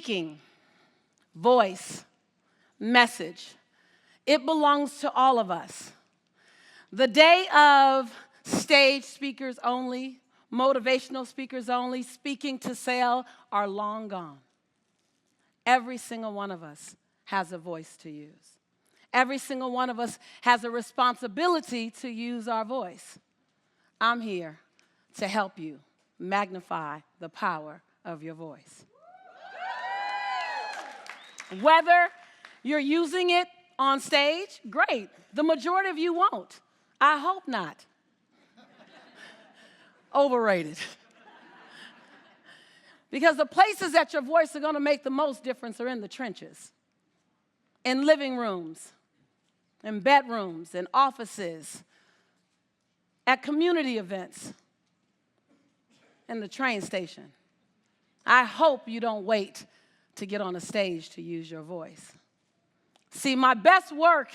Speaking, voice, message. It belongs to all of us. The day of stage speakers only, motivational speakers only, speaking to sell are long gone. Every single one of us has a voice to use. Every single one of us has a responsibility to use our voice. I'm here to help you magnify the power of your voice. Whether you're using it on stage, great. The majority of you won't. I hope not. Overrated. Because the places that your voice is going to make the most difference are in the trenches, in living rooms, in bedrooms, in offices, at community events, in the train station. I hope you don't wait to get on a stage to use your voice. See, my best work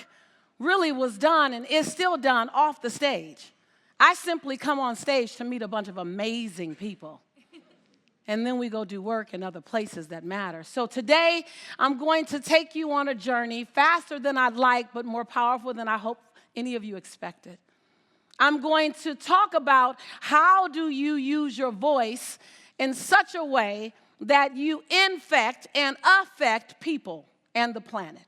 really was done and is still done off the stage. I simply come on stage to meet a bunch of amazing people. And then we go do work in other places that matter. So today, I'm going to take you on a journey faster than I'd like, but more powerful than I hope any of you expected. I'm going to talk about how do you use your voice in such a way that you infect and affect people and the planet.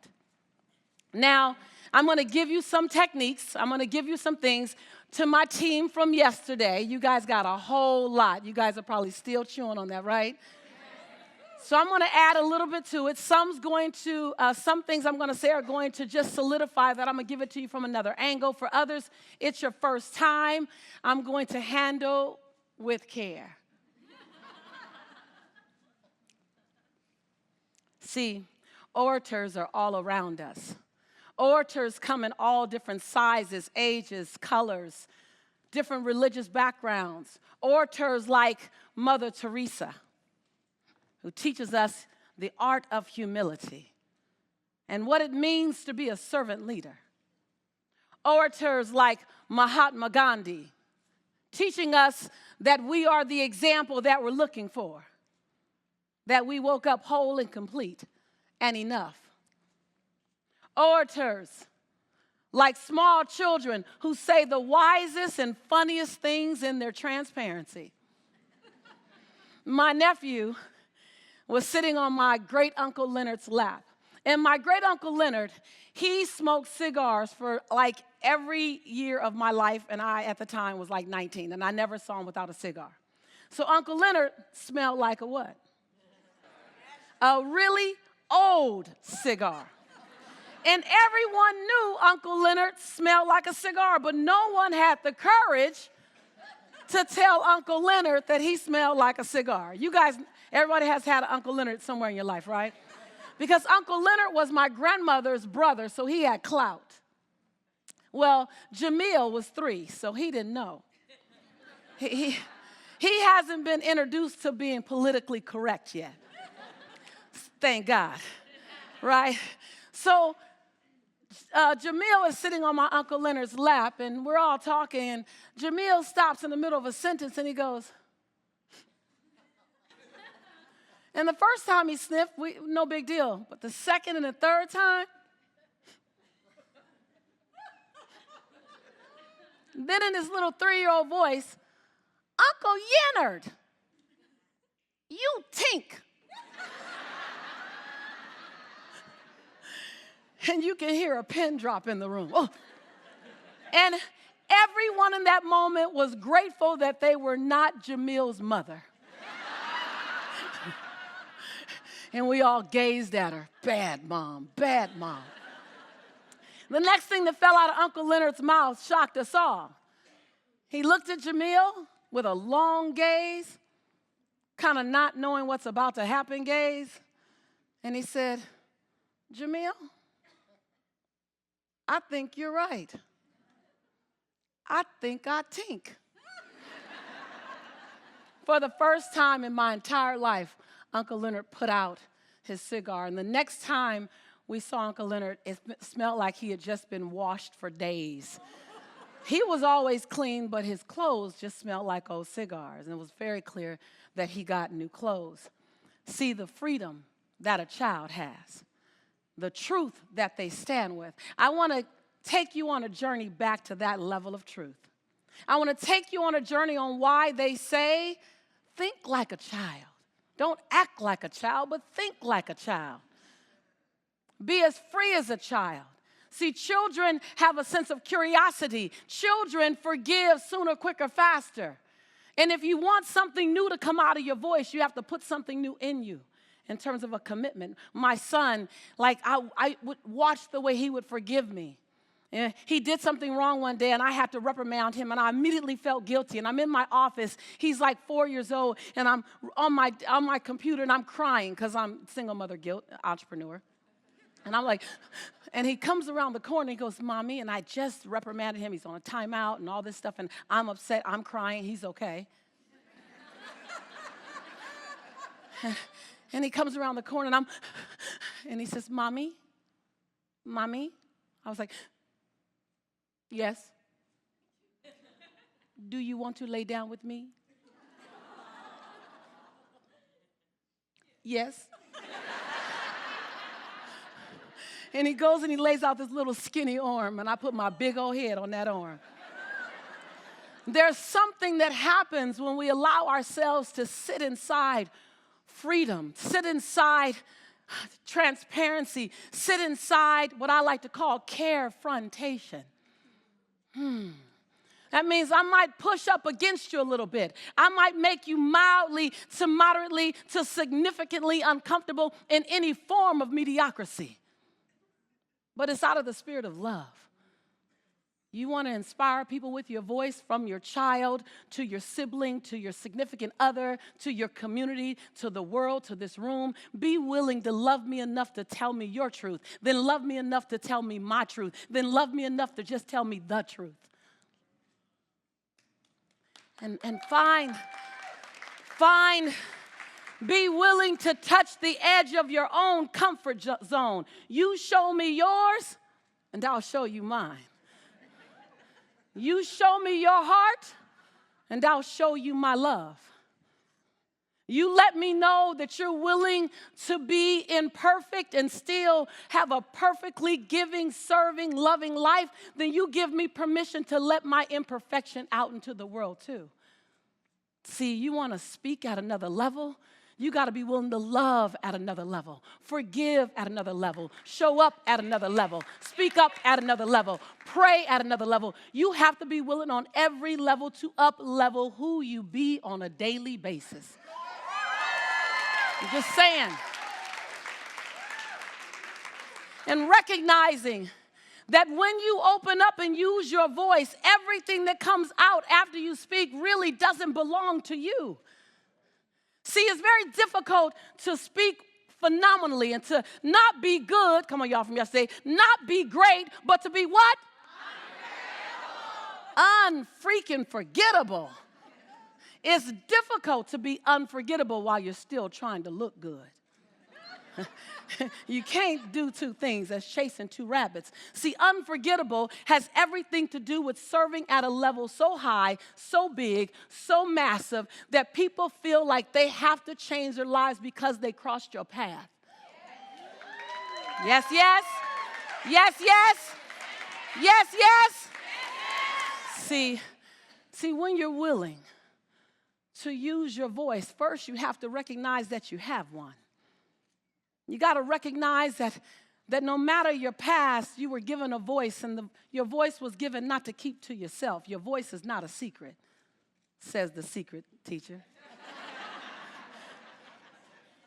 Now, I'm going to give you some techniques. I'm going to give you some things. To my team from yesterday, you guys got a whole lot. You guys are probably still chewing on that, right? So I'm going to add a little bit to it. Some things I'm going to say are going to just solidify that. I'm going to give it to you from another angle. For others, it's your first time. I'm going to handle with care. See, orators are all around us. Orators come in all different sizes, ages, colors, different religious backgrounds. Orators like Mother Teresa, who teaches us the art of humility and what it means to be a servant leader. Orators like Mahatma Gandhi, teaching us that we are the example that we're looking for, that we woke up whole and complete and enough. Orators like small children who say the wisest and funniest things in their transparency. My nephew was sitting on my great Uncle Leonard's lap. And my great Uncle Leonard, he smoked cigars for like every year of my life, and I at the time was like 19, and I never saw him without a cigar. So Uncle Leonard smelled like a what? A really old cigar. And everyone knew Uncle Leonard smelled like a cigar, but no one had the courage to tell Uncle Leonard that he smelled like a cigar. You guys, everybody has had an Uncle Leonard somewhere in your life, right? Because Uncle Leonard was my grandmother's brother, so he had clout. Well, Jamil was 3, so he didn't know. He hasn't been introduced to being politically correct yet. Thank God, right? So Jamil is sitting on my Uncle Leonard's lap, and we're all talking, and Jamil stops in the middle of a sentence, and he goes, and the first time he sniffed, no big deal, but the second and the third time, then in his little 3-year-old voice, Uncle Leonard, you tink. And you can hear a pin drop in the room. Oh. And everyone in that moment was grateful that they were not Jamil's mother. And we all gazed at her. Bad mom, bad mom. The next thing that fell out of Uncle Leonard's mouth shocked us all. He looked at Jamil with a long gaze, kind of not knowing what's about to happen gaze. And he said, Jamil, I think you're right. I think I tink. For the first time in my entire life, Uncle Leonard put out his cigar. And the next time we saw Uncle Leonard, it smelled like he had just been washed for days. He was always clean, but his clothes just smelled like old cigars. And it was very clear that he got new clothes. See, the freedom that a child has, the truth that they stand with. I want to take you on a journey back to that level of truth. I want to take you on a journey on why they say, think like a child. Don't act like a child, but think like a child. Be as free as a child. See, children have a sense of curiosity. Children forgive sooner, quicker, faster. And if you want something new to come out of your voice, you have to put something new in you in terms of a commitment. My son, like I would watch the way he would forgive me. And he did something wrong one day, and I had to reprimand him, and I immediately felt guilty. And I'm in my office. He's like 4 years old, and I'm on my computer, and I'm crying because I'm single mother guilt, entrepreneur. And I'm like, and he comes around the corner, and he goes, Mommy, and I just reprimanded him. He's on a timeout and all this stuff, and I'm upset. I'm crying. He's okay. And he comes around the corner, and he says, Mommy. I was like, yes. Do you want to lay down with me? Yes. And he goes and he lays out this little skinny arm, and I put my big old head on that arm. There's something that happens when we allow ourselves to sit inside freedom, sit inside transparency, sit inside what I like to call carefrontation. That means I might push up against you a little bit. I might make you mildly to moderately to significantly uncomfortable in any form of mediocrity. But it's out of the spirit of love. You want to inspire people with your voice, from your child to your sibling to your significant other to your community to the world to this room. Be willing to love me enough to tell me your truth. Then love me enough to tell me my truth. Then love me enough to just tell me the truth. And be willing to touch the edge of your own comfort zone. You show me yours, and I'll show you mine. You show me your heart, and I'll show you my love. You let me know that you're willing to be imperfect and still have a perfectly giving, serving, loving life, then you give me permission to let my imperfection out into the world too. See, you want to speak at another level? You got to be willing to love at another level, forgive at another level, show up at another level, speak up at another level, pray at another level. You have to be willing on every level to up-level who you be on a daily basis. I'm just saying. And recognizing that when you open up and use your voice, everything that comes out after you speak really doesn't belong to you. See, it's very difficult to speak phenomenally and to not be good. Come on, y'all from yesterday. Not be great, but to be what? Unfreaking forgettable. It's difficult to be unforgettable while you're still trying to look good. You can't do two things. That's chasing two rabbits. See, unforgettable has everything to do with serving at a level so high, so big, so massive that people feel like they have to change their lives because they crossed your path. Yes, yes. Yes, yes. Yes, yes. See, when you're willing to use your voice, first you have to recognize that you have one. You got to recognize that no matter your past, you were given a voice, and your voice was given not to keep to yourself. Your voice is not a secret, says the secret teacher.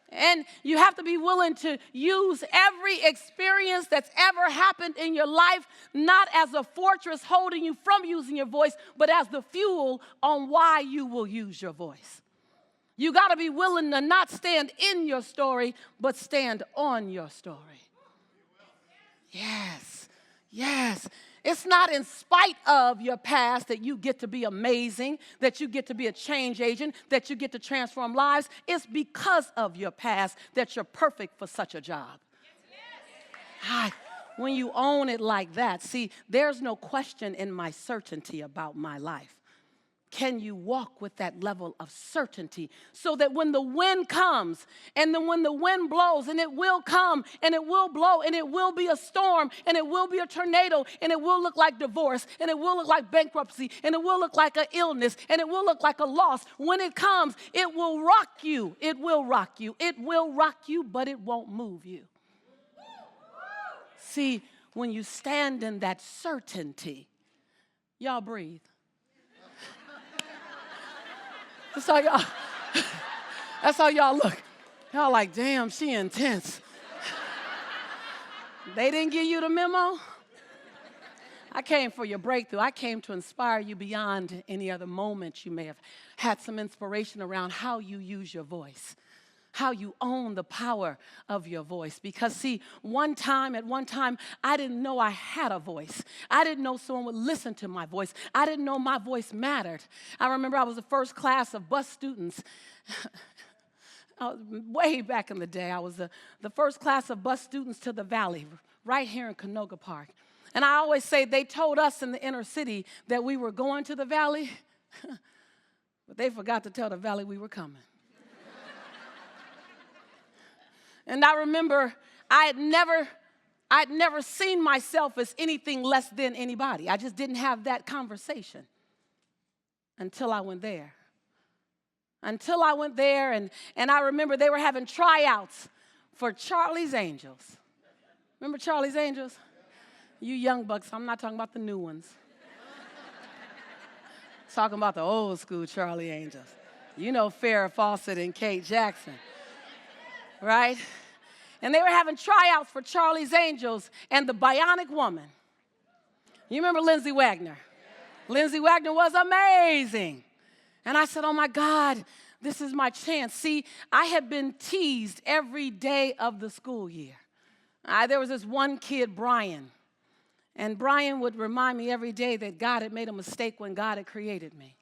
And you have to be willing to use every experience that's ever happened in your life, not as a fortress holding you from using your voice, but as the fuel on why you will use your voice. You got to be willing to not stand in your story, but stand on your story. Yes, yes. It's not in spite of your past that you get to be amazing, that you get to be a change agent, that you get to transform lives. It's because of your past that you're perfect for such a job. When you own it like that, see, there's no question in my certainty about my life. can you walk with that level of certainty so that when the wind comes and then when the wind blows, and it will come and it will blow and it will be a storm and it will be a tornado and it will look like divorce and it will look like bankruptcy and it will look like an illness and it will look like a loss. When it comes, it will rock you. It will rock you. It will rock you, but it won't move you. See, when you stand in that certainty, y'all breathe. That's how y'all look. Y'all like, damn, she intense. They didn't give you the memo? I came for your breakthrough. I came to inspire you beyond any other moment you may have had some inspiration around how you use your voice, how you own the power of your voice. Because see, at one time, I didn't know I had a voice. I didn't know someone would listen to my voice. I didn't know my voice mattered. I remember I was the first class of bus students. Way back in the day, I was the first class of bus students to the Valley, right here in Canoga Park. And I always say they told us in the inner city that we were going to the Valley, but they forgot to tell the Valley we were coming. And I remember I'd never seen myself as anything less than anybody. I just didn't have that conversation until I went there. And I remember they were having tryouts for Charlie's Angels. Remember Charlie's Angels? You young bucks, I'm not talking about the new ones. Talking about the old school Charlie Angels. You know Farrah Fawcett and Kate Jackson, right? And they were having tryouts for Charlie's Angels and the Bionic Woman. You remember Lindsay Wagner? Lindsay Wagner was amazing. And I said, oh my God, this is my chance. See, I had been teased every day of the school year. There was this one kid, Brian. And Brian would remind me every day that God had made a mistake when God had created me.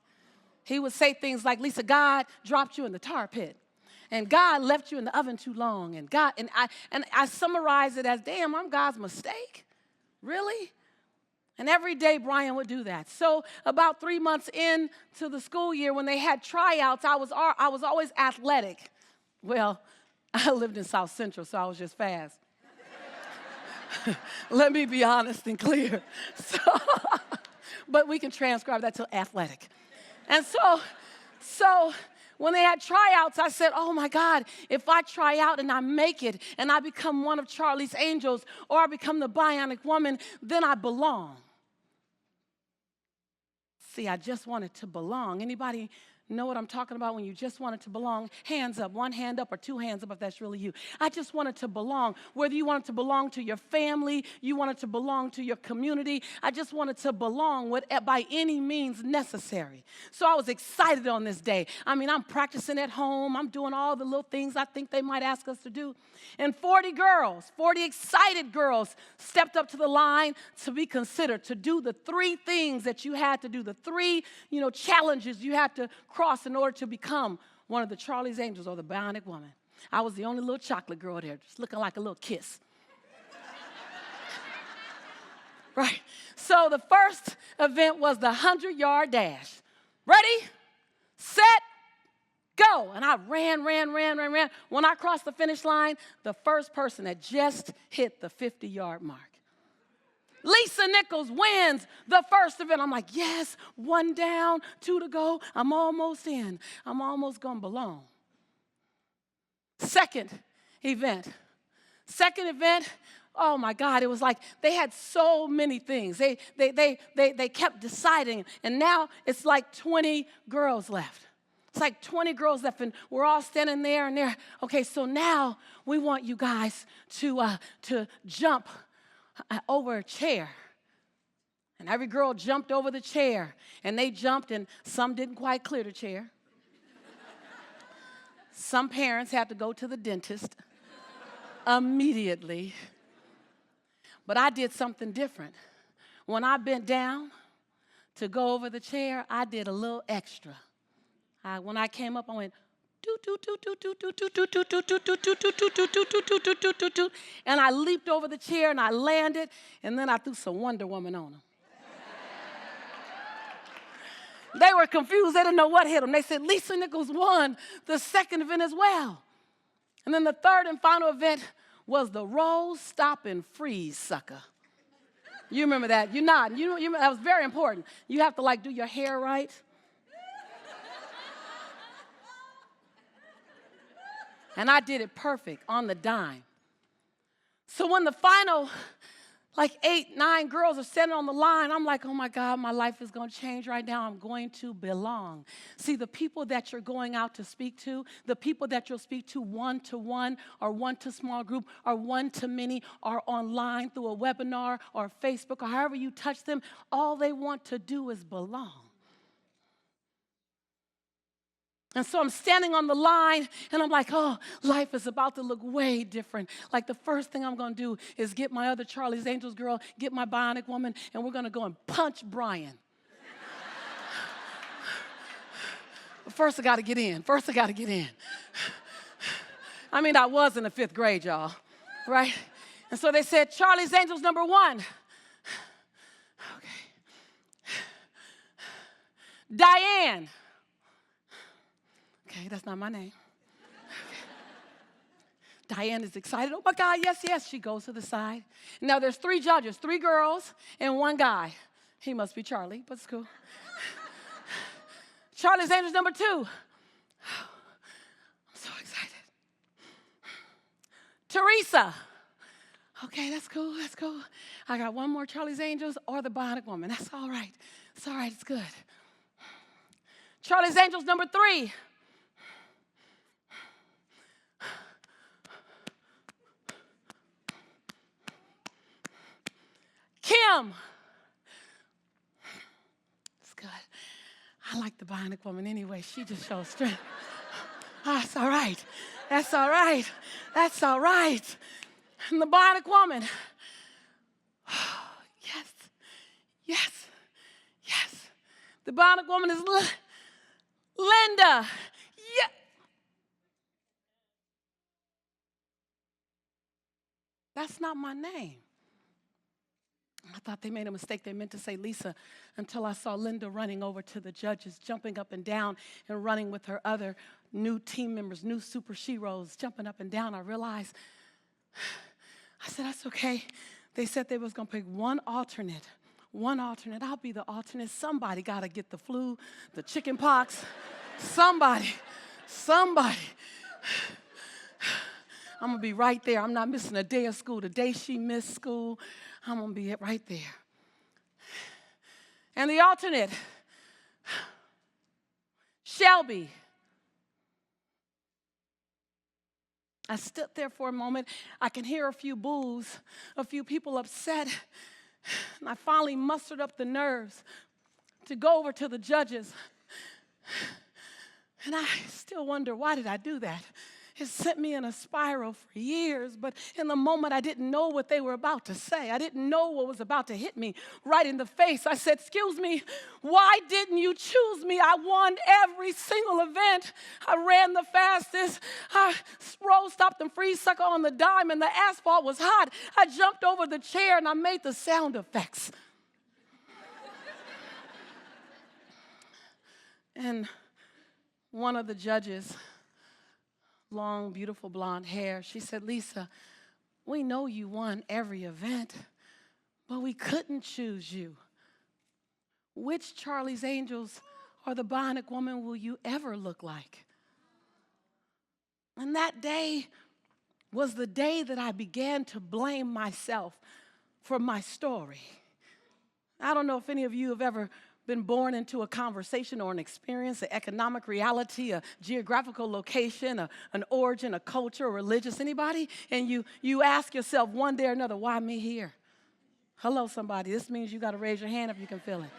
He would say things like, Lisa, God dropped you in the tar pit. And God left you in the oven too long. And I summarize it as, damn, I'm God's mistake? Really? And every day Brian would do that. So about 3 months into the school year, when they had tryouts, I was always athletic. Well, I lived in South Central, so I was just fast. Let me be honest and clear. But we can transcribe that to athletic. And so when they had tryouts, I said, oh my God, if I try out and I make it and I become one of Charlie's Angels or I become the Bionic Woman, then I belong. See, I just wanted to belong. Anybody know what I'm talking about when you just wanted to belong? Hands up, one hand up or two hands up if that's really you. I just wanted to belong. Whether you wanted to belong to your family, you wanted to belong to your community, I just wanted to belong by any means necessary. So I was excited on this day. I mean, I'm practicing at home. I'm doing all the little things I think they might ask us to do. And 40 excited girls stepped up to the line to be considered, to do the 3 things that you had to do, the 3, challenges you had to cross in order to become one of the Charlie's Angels or the Bionic Woman. I was the only little chocolate girl there, just looking like a little kiss. Right? So the first event was the 100-yard dash. Ready, set, go. And I ran. When I crossed the finish line, the first person had just hit the 50-yard mark. Lisa Nichols wins the first event. I'm like, yes, 1 down, 2 to go. I'm almost in. I'm almost going to belong. Second event, oh my God, it was like they had so many things. They kept deciding, and now it's like 20 girls left. It's like 20 girls left, and we're all standing there and there. Okay, so now we want you guys to jump over a chair. And every girl jumped over the chair, and they jumped, and some didn't quite clear the chair. Some parents had to go to the dentist immediately. But I did something different. When I bent down to go over the chair, I did a little extra. When I came up, I went, and I leaped over the chair and I landed, and then I threw some Wonder Woman on them. They were confused. They didn't know what hit them. They said, Lisa Nichols won the second event as well. And then the third and final event was the roll, stop, and freeze sucker. You remember that? You're not. That was very important. You have to, like, do your hair right. And I did it perfect on the dime. So when the final, like 8, 9 girls are standing on the line, I'm like, oh my God, my life is going to change right now. I'm going to belong. See, the people that you're going out to speak to, the people that you'll speak to one-to-one or one-to-small group or one-to-many or online through a webinar or Facebook or however you touch them, all they want to do is belong. And so I'm standing on the line, and I'm like, oh, life is about to look way different. Like the first thing I'm going to do is get my other Charlie's Angels girl, get my Bionic Woman, and we're going to go and punch Brian. First, I got to get in. I mean, I was in the 5th grade, y'all, right? And so they said, Charlie's Angels number 1. Okay. Diane. Okay, that's not my name. Okay. Diane is excited. Oh, my God, yes, yes. She goes to the side. Now, there's 3 judges, 3 girls and 1 guy. He must be Charlie, but it's cool. Charlie's Angels number 2. I'm so excited. Teresa. Okay, that's cool. I got 1 more Charlie's Angels or the Bionic Woman. That's all right. It's all right. It's good. Charlie's Angels number 3. Kim. It's good. I like the Bionic Woman anyway. She just shows strength. Oh, that's all right. And the Bionic Woman. Yes. The Bionic Woman is Linda. Yeah. That's not my name. I thought they made a mistake. They meant to say Lisa until I saw Linda running over to the judges, jumping up and down and running with her other new team members, new super sheroes, jumping up and down. I realized, I said, that's okay. They said they was going to pick one alternate. I'll be the alternate. Somebody got to get the flu, the chicken pox. Somebody. I'm going to be right there. I'm not missing a day of school. The day she missed school, I'm going to be right there. And the alternate, Shelby. I stood there for a moment. I can hear a few boos, a few people upset. And I finally mustered up the nerves to go over to the judges. And I still wonder, why did I do that? It sent me in a spiral for years, but in the moment I didn't know what they were about to say. I didn't know what was about to hit me right in the face. I said, excuse me, why didn't you choose me? I won every single event. I ran the fastest. I roll, stopped, and freeze sucker on the dime, and the asphalt was hot. I jumped over the chair, and I made the sound effects. And one of the judges, long, beautiful blonde hair, she said, Lisa, we know you won every event, but we couldn't choose you. Which Charlie's Angels or the Bionic Woman will you ever look like? And that day was the day that I began to blame myself for my story. I don't know if any of you have ever been born into a conversation or an experience, an economic reality, a geographical location, an origin, a culture, a religious, anybody? And you ask yourself one day or another, why me here? Hello, somebody. This means you got to raise your hand if you can feel it.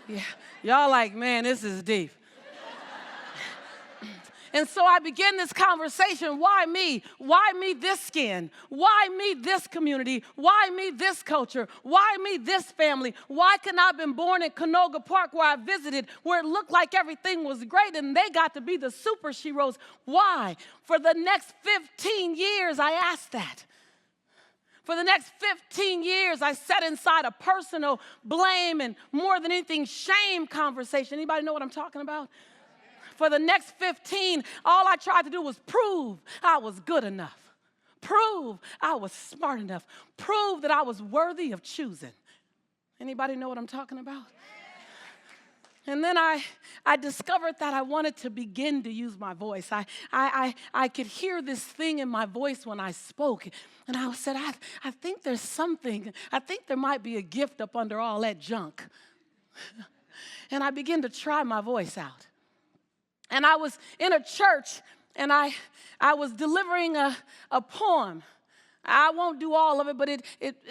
Yeah. Y'all like, man, this is deep. And so I begin this conversation, why me? Why me this skin? Why me this community? Why me this culture? Why me this family? Why couldn't I have been born in Canoga Park where I visited, where it looked like everything was great and they got to be the super sheroes? Why? For the next 15 years, I asked that. For the next 15 years, I sat inside a personal blame and more than anything, shame conversation. Anybody know what I'm talking about? For the next 15, all I tried to do was prove I was good enough. Prove I was smart enough. Prove that I was worthy of choosing. Anybody know what I'm talking about? And then I discovered that I wanted to begin to use my voice. I could hear this thing in my voice when I spoke. And I said, I think there's something. I think there might be a gift up under all that junk. And I began to try my voice out. And I was in a church, and I was delivering a poem. I won't do all of it, but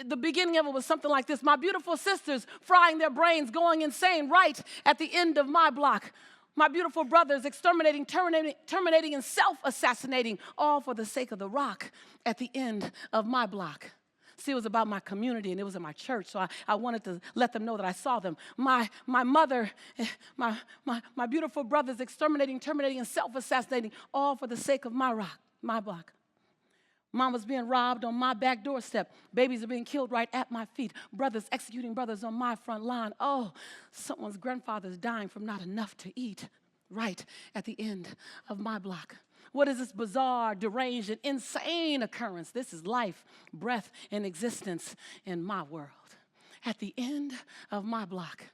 the beginning of it was something like this. My beautiful sisters frying their brains, going insane right at the end of my block. My beautiful brothers exterminating, terminating, and self-assassinating, all for the sake of the rock at the end of my block. See, it was about my community, and it was in my church, so I wanted to let them know that I saw them. My mother, my beautiful brothers exterminating, terminating, and self-assassinating, all for the sake of my rock, my block. Mom was being robbed on my back doorstep. Babies are being killed right at my feet. Brothers executing brothers on my front lawn. Oh, someone's grandfather's dying from not enough to eat right at the end of my block. What is this bizarre, deranged, and insane occurrence? This is life, breath, and existence in my world. At the end of my block.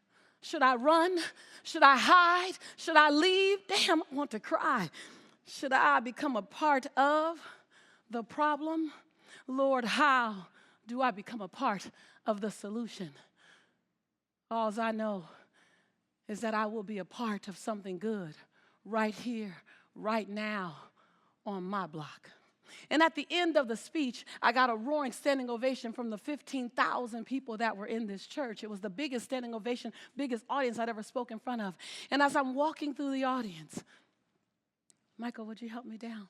Should I run? Should I hide? Should I leave? Damn, I want to cry. Should I become a part of the problem? Lord, how do I become a part of the solution? All I know is that I will be a part of something good right here, right now, on my block. And at the end of the speech, I got a roaring standing ovation from the 15,000 people that were in this church. It was the biggest standing ovation, biggest audience I'd ever spoke in front of. And as I'm walking through the audience, Michael, would you help me down?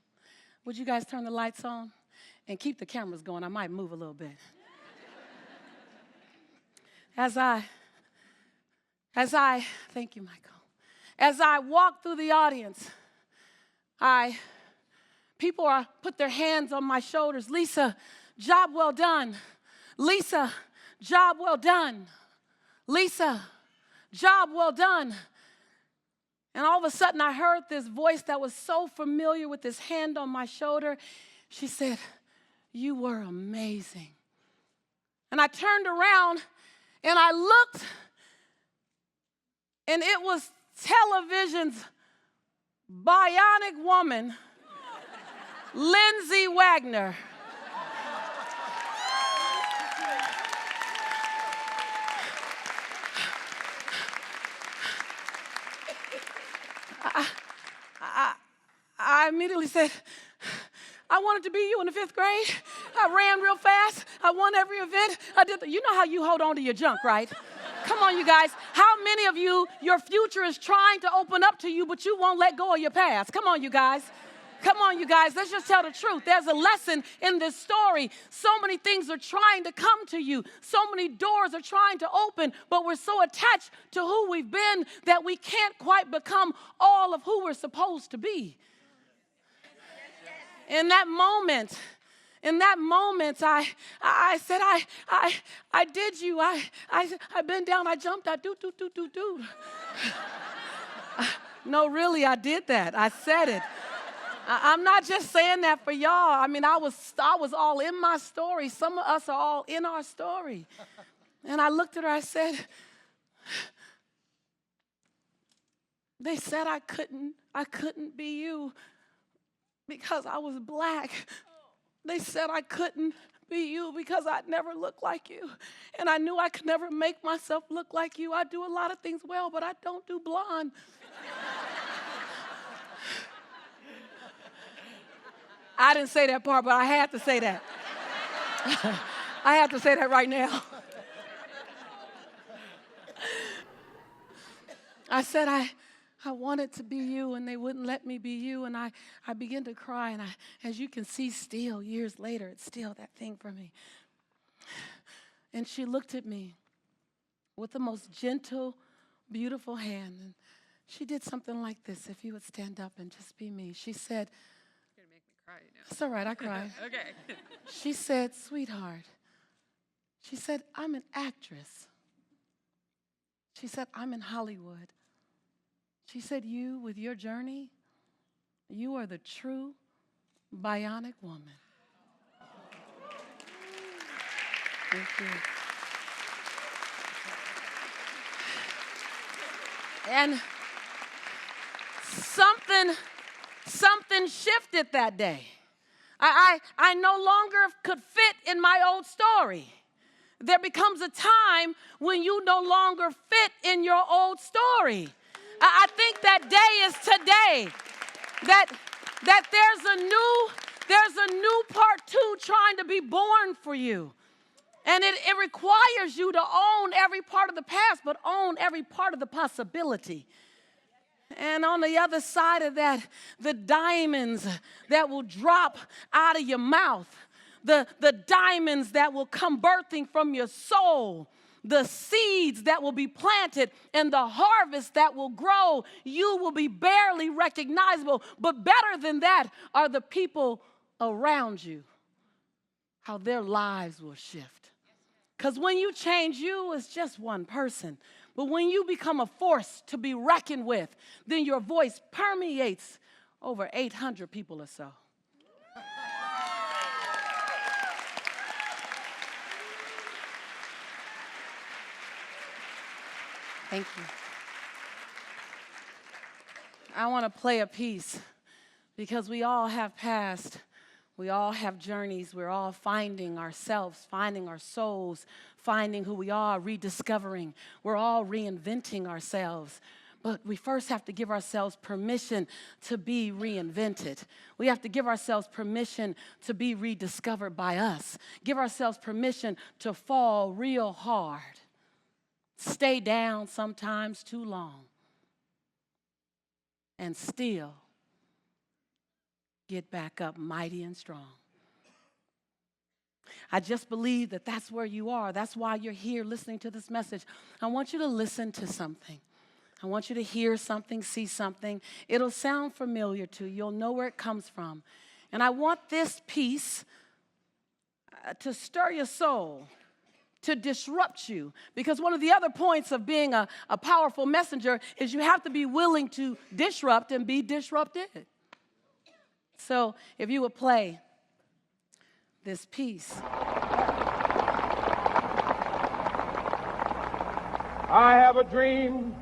Would you guys turn the lights on and keep the cameras going? I might move a little bit. As I, thank you, Michael. As I walk through the audience, people put their hands on my shoulders. Lisa, job well done. Lisa, job well done. Lisa, job well done. And all of a sudden, I heard this voice that was so familiar with this hand on my shoulder. She said, "You were amazing." And I turned around and I looked, and it was television's bionic woman, Lindsay Wagner. I immediately said, I wanted to be you in the 5th grade. I ran real fast. I won every event. You know how you hold on to your junk, right? Come on, you guys. How many of you, your future is trying to open up to you, but you won't let go of your past? Come on, you guys. Come on, you guys. Let's just tell the truth. There's a lesson in this story. So many things are trying to come to you. So many doors are trying to open, but we're so attached to who we've been that we can't quite become all of who we're supposed to be. In that moment, I said, I did you. I bent down, I jumped, I do. No, really, I did that. I said it. I'm not just saying that for y'all. I mean, I was all in my story. Some of us are all in our story. And I looked at her, I said, they said I couldn't be you because I was black. They said I couldn't be you because I'd never look like you. And I knew I could never make myself look like you. I do a lot of things well, but I don't do blonde. I didn't say that part, but I had to say that. I have to say that right now. I said I wanted to be you, and they wouldn't let me be you, and I began to cry, and as you can see still, years later, it's still that thing for me. And she looked at me with the most gentle, beautiful hand, and she did something like this. If you would stand up and just be me. She said, You're going to make me cry now. it's all right, I cried. Okay. She said, sweetheart, She said, I'm an actress. She said, I'm in Hollywood. She said, you, with your journey, you are the true bionic woman. Thank you. And something shifted that day. I no longer could fit in my old story. There becomes a time when you no longer fit in your old story. I think that day is today. That there's a new part 2 trying to be born for you. And it requires you to own every part of the past, but own every part of the possibility. And on the other side of that, the diamonds that will drop out of your mouth, the diamonds that will come birthing from your soul, the seeds that will be planted, and the harvest that will grow, you will be barely recognizable. But better than that are the people around you, how their lives will shift. Because when you change, you is just one person. But when you become a force to be reckoned with, then your voice permeates over 800 people or so. Thank you. I want to play a piece because we all have past. We all have journeys. We're all finding ourselves, finding our souls, finding who we are, rediscovering. We're all reinventing ourselves. But we first have to give ourselves permission to be reinvented. We have to give ourselves permission to be rediscovered by us. Give ourselves permission to fall real hard. Stay down sometimes too long. And still get back up mighty and strong. I just believe that that's where you are. That's why you're here listening to this message. I want you to listen to something. I want you to hear something, see something. It'll sound familiar to you. You'll know where it comes from. And I want this piece to stir your soul, to disrupt you. Because one of the other points of being a powerful messenger is you have to be willing to disrupt and be disrupted. So if you would play this piece. I have a dream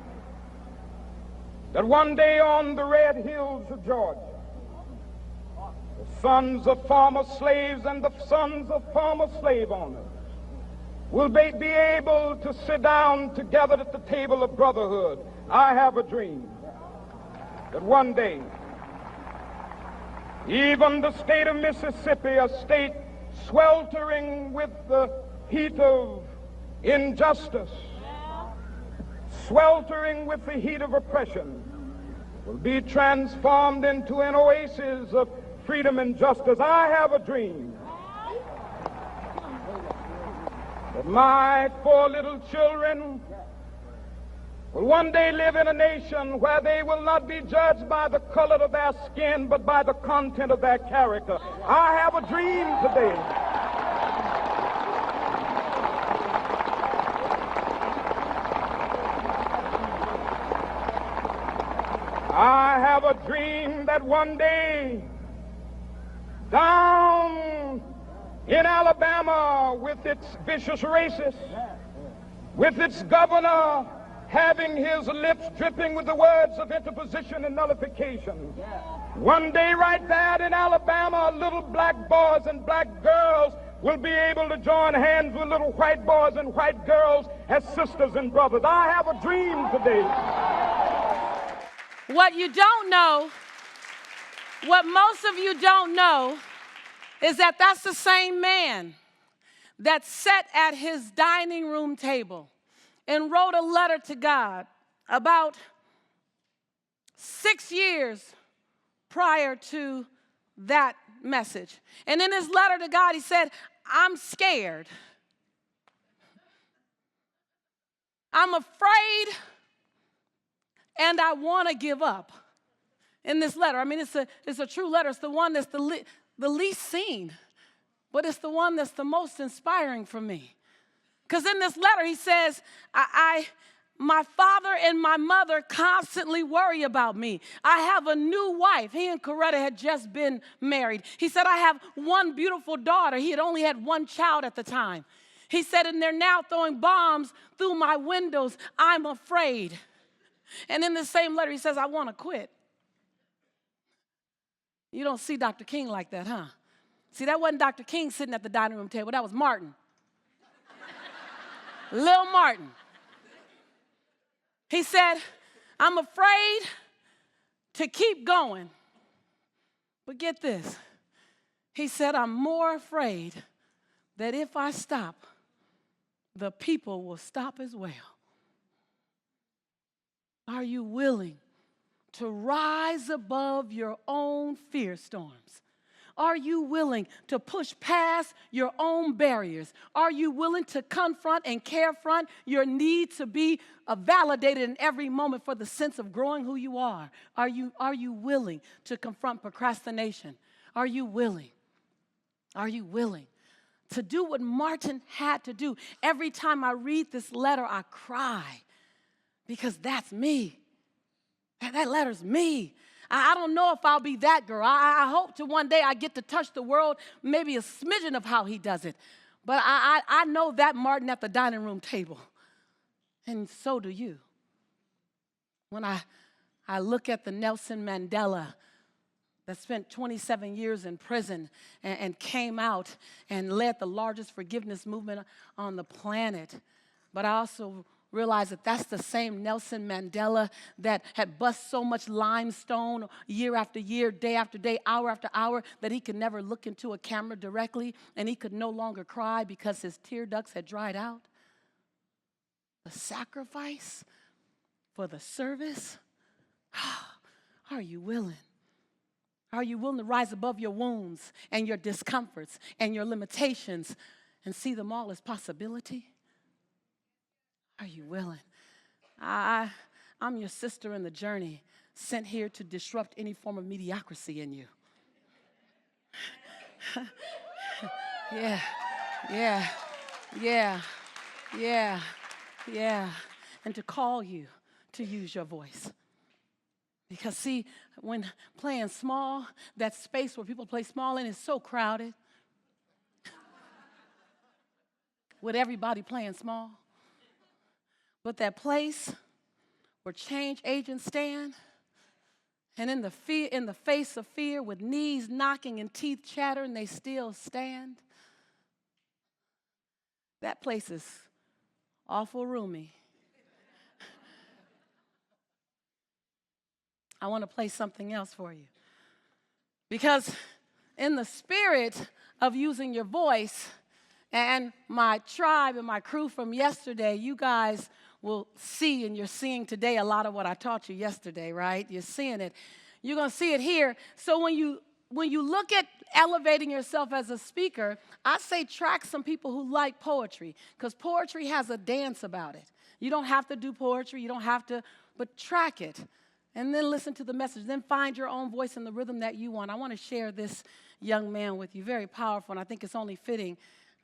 that one day on the red hills of Georgia, the sons of former slaves and the sons of former slave owners will be able to sit down together at the table of brotherhood. I have a dream that one day even the state of Mississippi, a state sweltering with the heat of injustice, sweltering with the heat of oppression, will be transformed into an oasis of freedom and justice. I have a dream that my 4 little children will one day live in a nation where they will not be judged by the color of their skin, but by the content of their character. I have a dream today. I have a dream that one day, down in Alabama, with its vicious racists, with its governor having his lips dripping with the words of interposition and nullification. One day right there in Alabama, little black boys and black girls will be able to join hands with little white boys and white girls as sisters and brothers. I have a dream today. What you don't know, what most of you don't know, is that that's the same man that sat at his dining room table and wrote a letter to God about 6 years prior to that message. And in his letter to God, he said, I'm scared. I'm afraid, and I want to give up. In this letter, I mean, it's a true letter. It's the one that's the least seen, but it's the one that's the most inspiring for me. Because in this letter, he says, my father and my mother constantly worry about me. I have a new wife. He and Coretta had just been married. He said, I have one beautiful daughter. He had only had one child at the time. He said, and they're now throwing bombs through my windows. I'm afraid. And in the same letter, he says, I want to quit. You don't see Dr. King like that, huh? See, that wasn't Dr. King sitting at the dining room table. That was Martin. Lil Martin. He said, I'm afraid to keep going. But get this. He said, I'm more afraid that if I stop, the people will stop as well. Are you willing to rise above your own fear storms? Are you willing to push past your own barriers? Are you willing to confront and carefront your need to be validated in every moment for the sense of growing who you are? Are you willing to confront procrastination? Are you willing? Are you willing to do what Martin had to do? Every time I read this letter, I cry because that's me. That letter's me. I don't know if I'll be that girl. I hope to one day I get to touch the world, maybe a smidgen of how he does it. But I know that Martin at the dining room table. And so do you. When I look at the Nelson Mandela that spent 27 years in prison and came out and led the largest forgiveness movement on the planet. But I also realize that that's the same Nelson Mandela that had bust so much limestone year after year, day after day, hour after hour, that he could never look into a camera directly, and he could no longer cry because his tear ducts had dried out. The sacrifice for the service. Are you willing? Are you willing to rise above your wounds and your discomforts and your limitations and see them all as possibility? Are you willing? I'm your sister in the journey, sent here to disrupt any form of mediocrity in you. Yeah. And to call you to use your voice. Because see, when playing small, that space where people play small in is so crowded. With everybody playing small. But that place where change agents stand, and in the face of fear, with knees knocking and teeth chattering, they still stand. That place is awful roomy. I want to play something else for you. Because in the spirit of using your voice, and my tribe and my crew from yesterday, you guys will see, and you're seeing today a lot of what I taught you yesterday, right? You're seeing it. You're going to see it here. So when you look at elevating yourself as a speaker, I say track some people who like poetry, because poetry has a dance about it. You don't have to do poetry. You don't have to, but track it. And then listen to the message. Then find your own voice in the rhythm that you want. I want to share this young man with you. Very powerful, and I think it's only fitting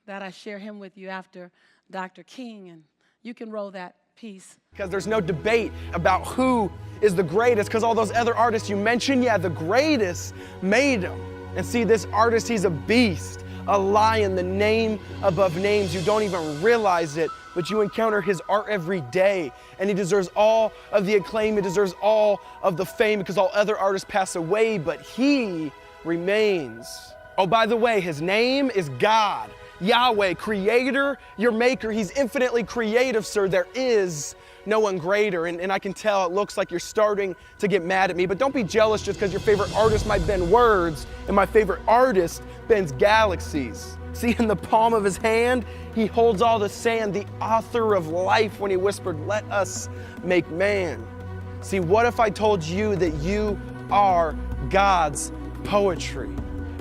that I share him with you after Dr. King. And you can roll that piece. Because there's no debate about who is the greatest, because all those other artists you mentioned, yeah, the greatest made them. And see, this artist, he's a beast, a lion, the name above names. You don't even realize it, but you encounter his art every day. And he deserves all of the acclaim. He deserves all of the fame, because all other artists pass away, but he remains. Oh, by the way, his name is God. Yahweh, creator, your maker. He's infinitely creative, sir. There is no one greater. And I can tell it looks like you're starting to get mad at me, but don't be jealous just because your favorite artist might bend words and my favorite artist bends galaxies. See, in the palm of his hand, he holds all the sand, the author of life, when he whispered, "Let us make man." See, what if I told you that you are God's poetry?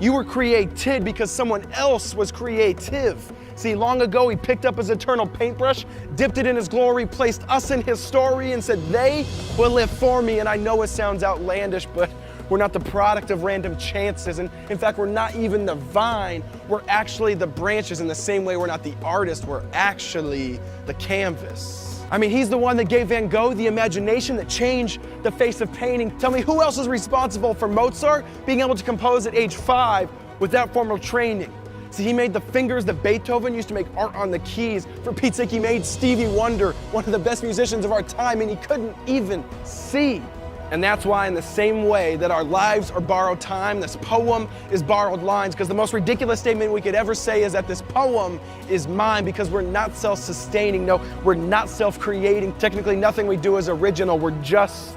You were created because someone else was creative. See, long ago, he picked up his eternal paintbrush, dipped it in his glory, placed us in his story, and said, "They will live for me." And I know it sounds outlandish, but We're not the product of random chances. And in fact, we're not even the vine. We're actually the branches. In the same way, we're not the artist. We're actually the canvas. I mean, he's the one that gave Van Gogh the imagination that changed the face of painting. Tell me, who else is responsible for Mozart being able to compose at age 5 without formal training? See, he made the fingers that Beethoven used to make art on the keys. For Pete's sake, he made Stevie Wonder, one of the best musicians of our time, and he couldn't even see. And that's why, in the same way that our lives are borrowed time, this poem is borrowed lines, because the most ridiculous statement we could ever say is that this poem is mine, because we're not self-sustaining. No, we're not self-creating. Technically, nothing we do is original. We're just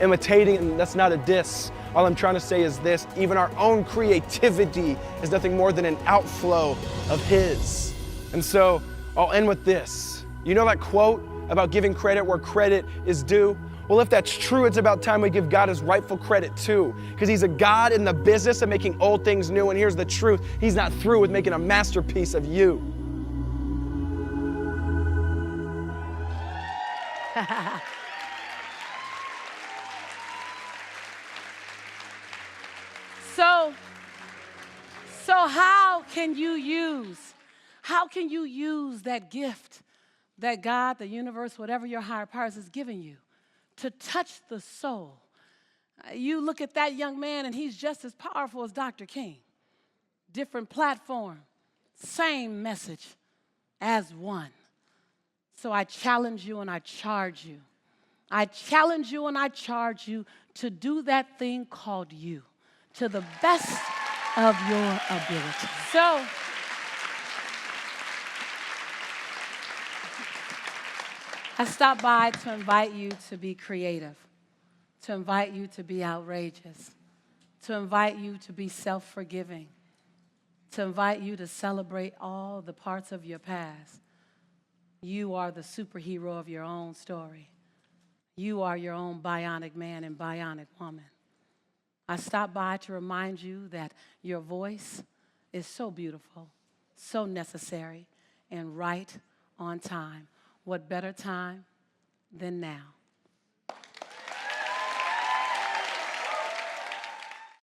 imitating, and that's not a diss. All I'm trying to say is this: even our own creativity is nothing more than an outflow of His. And so I'll end with this. You know that quote about giving credit where credit is due? Well, if that's true, it's about time we give God His rightful credit too, because He's a God in the business of making old things new. And here's the truth: He's not through with making a masterpiece of you. So how can you use that gift that God, the universe, whatever your higher powers is giving you to touch the soul? You look at that young man and he's just as powerful as Dr. King. Different platform, same message as one. So I challenge you and I charge you. I challenge you and I charge you to do that thing called you to the best of your ability. So, I stopped by to invite you to be creative, to invite you to be outrageous, to invite you to be self-forgiving, to invite you to celebrate all the parts of your past. You are the superhero of your own story. You are your own bionic man and bionic woman. I stopped by to remind you that your voice is so beautiful, so necessary, and right on time. What better time than now?